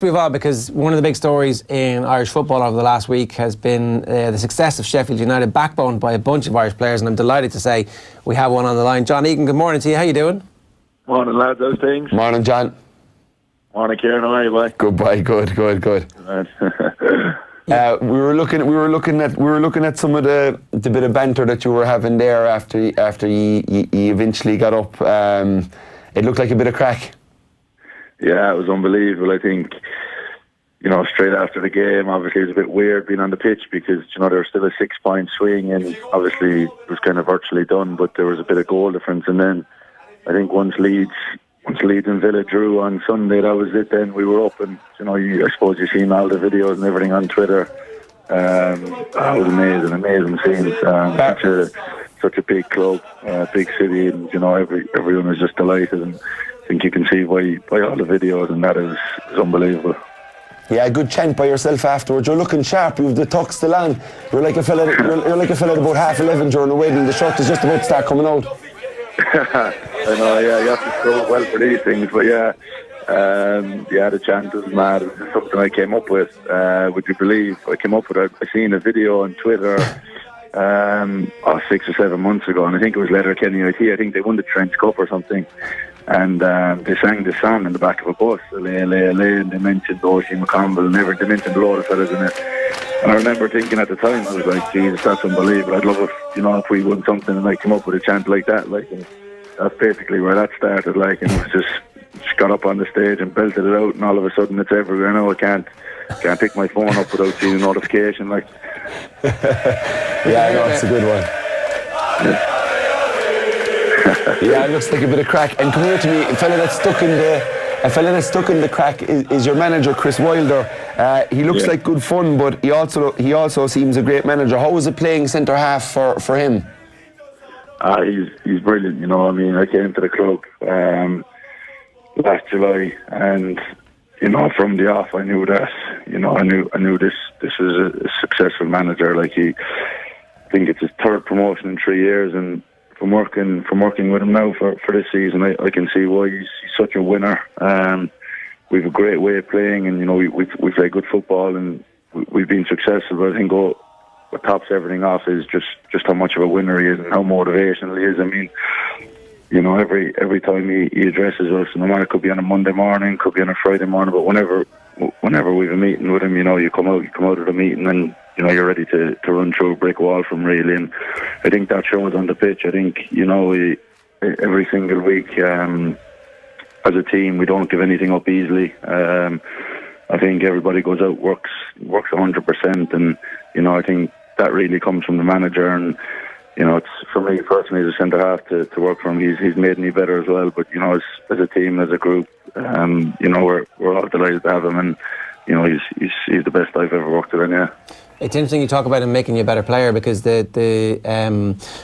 Move on, because one of the big stories in Irish football over the last week has been the success of Sheffield United, backboned by a bunch of Irish players, and I'm delighted to say we have one on the line. John Egan, good morning to you. How you doing? Morning, lads. How's things? Morning, John. Morning, Kieran. How are you, boy? Good, boy. Good. We were looking at some of the bit of banter that you were having there after you eventually got up. It looked like a bit of crack. Yeah, it was unbelievable. I think, straight after the game, obviously it was a bit weird being on the pitch because, there was still a 6-point swing and obviously it was kind of virtually done, but there was a bit of goal difference. And then I think once Leeds and Villa drew on Sunday, that was it then. We were up and, I suppose you've seen all the videos and everything on Twitter. It was amazing scenes. Such a big club, big city, and, everyone was just delighted. And I think you can see by all the videos, and that is unbelievable. Yeah, a good chant by yourself afterwards. You're looking sharp. You've the tuck still on. You're like a fella. You're like a fella at about 11:30 during the wedding. The shirt is just about to start coming out. I know. Yeah, you have to scroll well for these things, but yeah, the chant was mad. It was something I came up with. Would you believe I came up with it? I seen a video on Twitter 6 or 7 months ago, and I think it was Letterkenny IT. I think they won the Trench Cup or something. And they sang this song in the back of a bus, and they mentioned Oisin McConville, and they mentioned a lot of fellas in it. And I remember thinking at the time, I was like, Jesus, that's unbelievable. I'd love if we won something and I come up with a chant like that. And that's basically where that started. And it was just got up on the stage and belted it out, and all of a sudden it's everywhere. Now I can't pick my phone up without seeing a notification. Yeah, I know, it's a good one. Yeah, it looks like a bit of crack. And come here to me, a fella that's stuck in the crack is your manager, Chris Wilder. He looks like good fun, but he also seems a great manager. How was it playing centre half for him? He's brilliant. I came to the club last July, and from the off, I knew that. I knew this was a successful manager. I think it's his third promotion in 3 years, and from working with him now for this season, I can see why he's such a winner. We've a great way of playing, and we play good football, and we've been successful. But I think what tops everything off is just how much of a winner he is and how motivational he is. I mean, every time he addresses us, no matter, it could be on a Monday morning, could be on a Friday morning, but whenever we've a meeting with him, you come out of the meeting and you're ready to run through a brick wall from really. And I think that shows on the pitch. I think every single week as a team, we don't give anything up easily. I think everybody goes out, works 100%, and I think that really comes from the manager. And it's for me personally as a centre half to work for him. He's made me better as well. But as a team, as a group, we're all delighted to have him, and he's the best I've ever worked with. Yeah. It's interesting you talk about him making you a better player, because the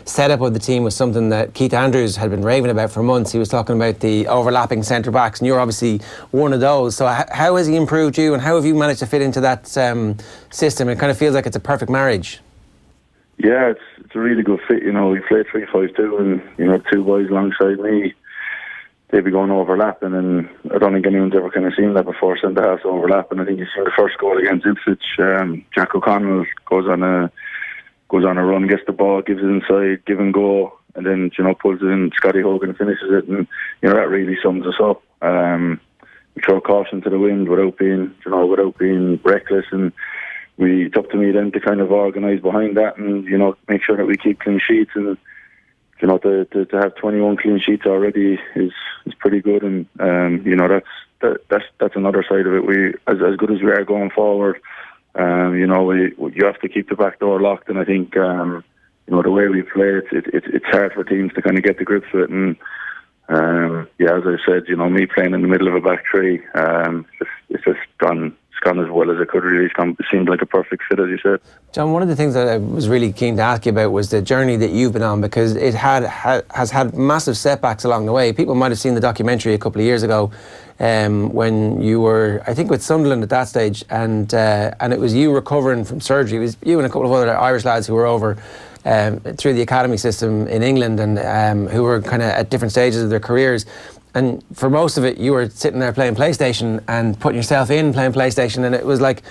setup of the team was something that Keith Andrews had been raving about for months. He was talking about the overlapping centre backs, and you're obviously one of those. So how has he improved you, and how have you managed to fit into that system? It kind of feels like it's a perfect marriage. Yeah, it's a really good fit. We play 3-5-2, and two boys alongside me, they'd be going overlapping, and I don't think anyone's ever kind of seen that before, centre halves overlapping. I think you've seen the first goal against Ipswich. Jack O'Connell goes on a run, gets the ball, gives it inside, give and go, and then pulls it in. Scotty Hogan finishes it, and that really sums us up. We throw caution to the wind without being reckless, and it's up to me then to kind of organise behind that, and make sure that we keep clean sheets. And to have 21 clean sheets already is pretty good, and that's another side of it. We as good as we are going forward, you have to keep the back door locked, and I think the way we play, it's hard for teams to kind of get the grips with it. And as I said, me playing in the middle of a back three, it's just gone as well as it could really. It seemed like a perfect fit, as you said. John, one of the things that I was really keen to ask you about was the journey that you've been on, because it has had massive setbacks along the way. People might have seen the documentary a couple of years ago when you were, I think, with Sunderland at that stage, and it was you recovering from surgery. It was you and a couple of other Irish lads who were over through the academy system in England, and who were kind of at different stages of their careers. And for most of it, you were sitting there playing PlayStation and putting yourself in playing PlayStation, and it was like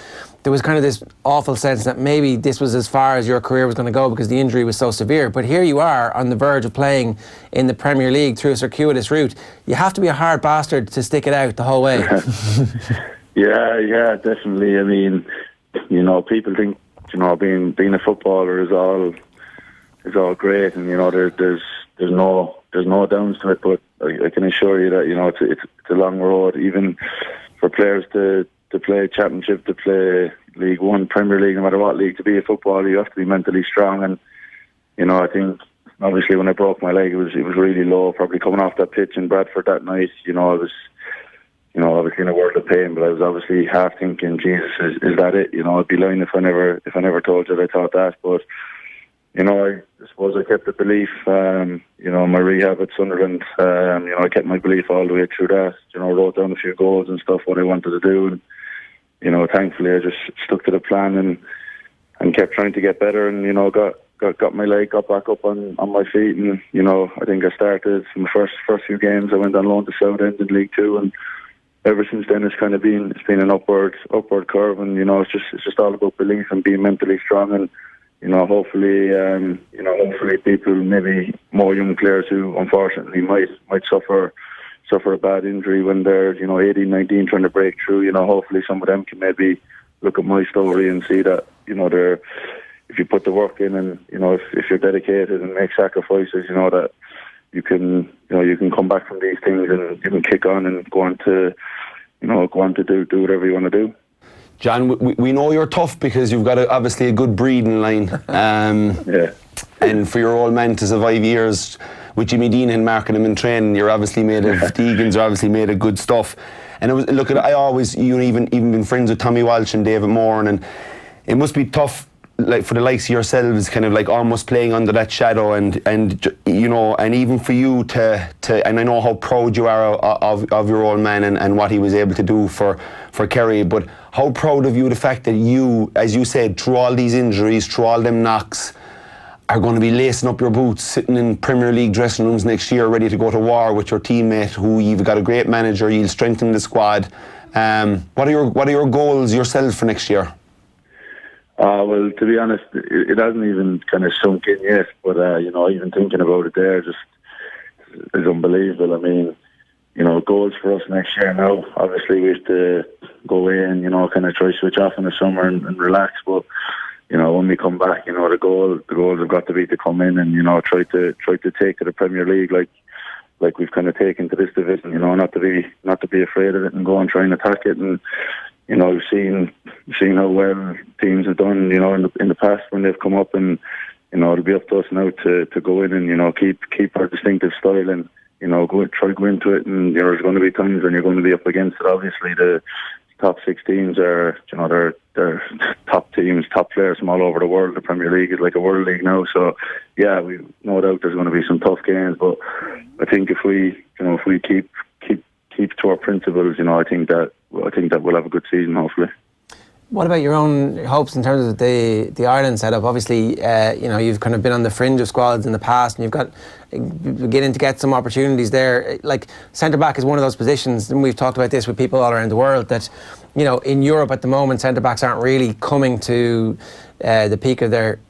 there was kind of this awful sense that maybe this was as far as your career was going to go because the injury was so severe. But here you are on the verge of playing in the Premier League through a circuitous route. You have to be a hard bastard to stick it out the whole way. Yeah, definitely. I mean, you know, people think, you know, being a footballer is all great, and you know, there's no downs to it. But I can assure you that, you know, it's a long road, even for players to play Championship, to play League One, Premier League, no matter what league. To be a footballer, you have to be mentally strong. And you know, I think obviously when I broke my leg, it was really low. Probably coming off that pitch in Bradford that night, you know, I was, you know, obviously in a world of pain, but I was obviously half thinking, Jesus, is that it? You know, I'd be lying if I never told you that I thought that. But you know, I suppose I kept the belief. You know, my rehab at Sunderland, you know, I kept my belief all the way through that. You know, wrote down a few goals and stuff, what I wanted to do, and you know, thankfully I just stuck to the plan and kept trying to get better, and you know, got my leg, got back up on my feet, and you know, I think I started my first few games. I went on loan to Southend in League Two, and ever since then it's been an upward curve, and you know, it's just all about belief and being mentally strong. And you know, hopefully people, maybe more young players who unfortunately might suffer a bad injury when they're, you know, 18, 19 trying to break through, you know, hopefully some of them can maybe look at my story and see that, you know, if you put the work in, and you know, if you're dedicated and make sacrifices, you know, that you can come back from these things and you can kick on and go on to do whatever you want to do. John, we know you're tough because you've got obviously a good breeding line. Yeah. And for your old man to survive years with Jimmy Dean and marking him in training, you're obviously made of, the Egans are obviously made of good stuff. And it was, look, I always, you know, even been friends with Tommy Walsh and David Moran, and it must be tough, like for the likes of yourselves, kind of like almost playing under that shadow, and you know, and even for you to and I know how proud you are of your old man and what he was able to do for Kerry, but how proud of you the fact that you, as you said, through all these injuries, through all them knocks, are going to be lacing up your boots, sitting in Premier League dressing rooms next year, ready to go to war with your teammate, who you've got a great manager, you'll strengthen the squad. What are your goals yourself for next year? Well, to be honest, it hasn't even kind of sunk in yet, but you know, even thinking about it there just is unbelievable. I mean, you know, goals for us next year now, obviously we have to go away and, you know, kind of try to switch off in the summer and relax, but you know, when we come back, you know, the goals have got to be to come in and, you know, try to take to the Premier League like we've kind of taken to this division, you know, not to be afraid of it and go and try and attack it. And you know, seeing how well teams have done, you know, in the past when they've come up, and you know, it'll be up to us now to go in and, you know, keep our distinctive style, and you know, try to go into it. And you know, there's going to be times when you're going to be up against it. Obviously, the top 6 teams are, you know, they're top teams, top players from all over the world. The Premier League is like a world league now, so yeah, we no doubt there's going to be some tough games. But I think if we keep to our principles, you know, I think that we'll have a good season, hopefully. What about your own hopes in terms of the Ireland setup? Obviously, you know, you've kind of been on the fringe of squads in the past, and you're beginning to get some opportunities there. Like centre back is one of those positions, and we've talked about this with people all around the world, that, you know, in Europe at the moment, centre backs aren't really coming to the peak of their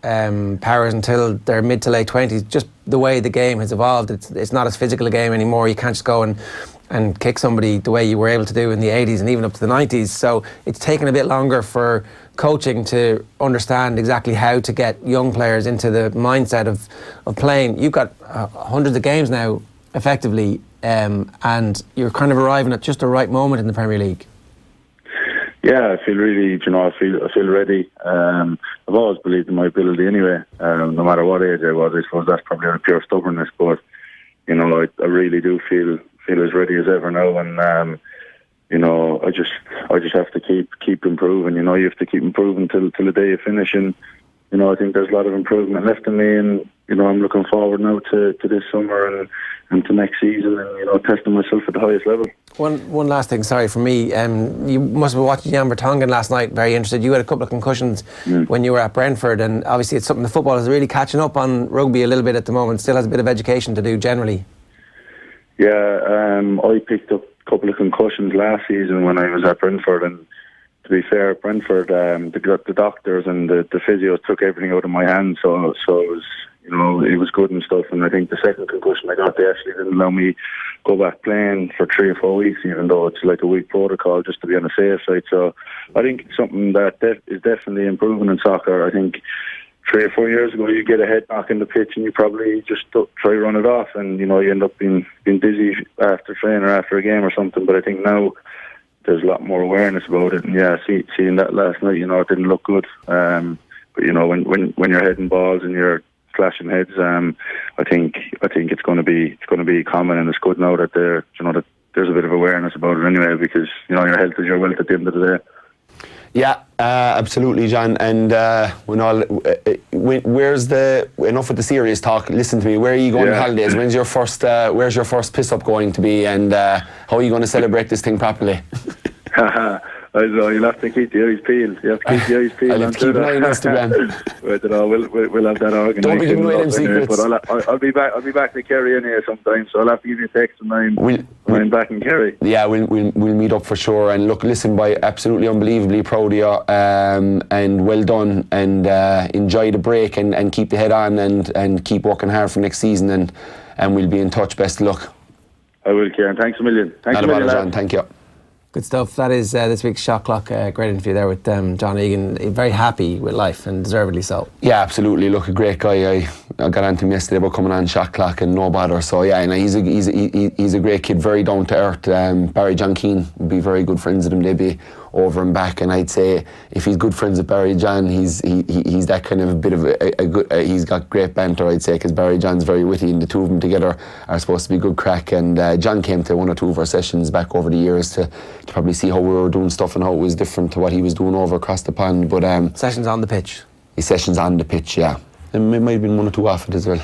powers until their mid to late 20s. Just the way the game has evolved, it's not as physical a game anymore. You can't just go and kick somebody the way you were able to do in the 80s and even up to the 90s. So it's taken a bit longer for coaching to understand exactly how to get young players into the mindset of playing. You've got hundreds of games now, effectively, and you're kind of arriving at just the right moment in the Premier League. Yeah, I feel really, you know, I feel ready. I've always believed in my ability anyway, no matter what age I was. I suppose that's probably out of pure stubbornness, but you know, I really do feel as ready as ever now, and you know, I just have to keep improving. You know, you have to keep improving till the day you finish, and you know, I think there's a lot of improvement left in me, and you know, I'm looking forward now to this summer and to next season, and you know, testing myself at the highest level. One last thing, sorry, for me. You must have been watching Jan Vertonghen last night. Very interested. You had a couple of concussions when you were at Brentford, and obviously it's something the football is really catching up on rugby a little bit at the moment. Still has a bit of education to do generally. Yeah, I picked up a couple of concussions last season when I was at Brentford, and to be fair, at Brentford, the doctors and the physios took everything out of my hands, so it was, it was good and stuff. And I think the second concussion I got, they actually didn't allow me go back playing for 3 or 4 weeks, even though it's like a week protocol, just to be on the safe side. So I think it's something that is definitely improving in soccer. I think 3 or 4 years ago, you get a head knock in the pitch and you probably just try to run it off, and you end up being dizzy after training or after a game or something. But I think now there's a lot more awareness about it, and yeah, seeing that last night, it didn't look good. But when you're heading balls and you're clashing heads, I think it's going to be common, and it's good now that that there's a bit of awareness about it anyway, because your health is your wealth at the end of the day. Yeah, absolutely, John. And where's enough of the serious talk? Listen to me. Where are you going on holidays? Where's your first piss up going to be? And how are you going to celebrate this thing properly? I don't know, you'll have to keep the eyes peeled. You have to keep the eyes peeled. I'll have to keep an eye on Instagram. I don't know, we'll have that organised. Don't be giving away them secrets. But I'll be back to Kerry in here sometime, so I'll have to give you a text when I'm back in Kerry. Yeah, we'll meet up for sure. And look, listen, boy, absolutely unbelievably proud of you, and well done, and enjoy the break, and keep the head on, and keep working hard for next season, and we'll be in touch. Best of luck. I will, Kieran. Thanks a million. Not a bother, John. Thank you. Good stuff. That is this week's Shot Clock. Great interview there with John Egan. Very happy with life, and deservedly so. Yeah, absolutely. Look, a great guy. I got on to him yesterday about coming on Shot Clock, and no bother. So yeah, he's a great kid, very down to earth. Barry John Keane would be very good friends with him. They'd be over and back, and I'd say if he's good friends with Barry John, he's that kind of a bit of a good. He's got great banter, I'd say, because Barry John's very witty, and the two of them together are supposed to be good crack. And John came to 1 or 2 of our sessions back over the years to probably see how we were doing stuff and how it was different to what he was doing over across the pond. But sessions on the pitch. His sessions on the pitch, yeah. It might have been 1 or 2 off it as well.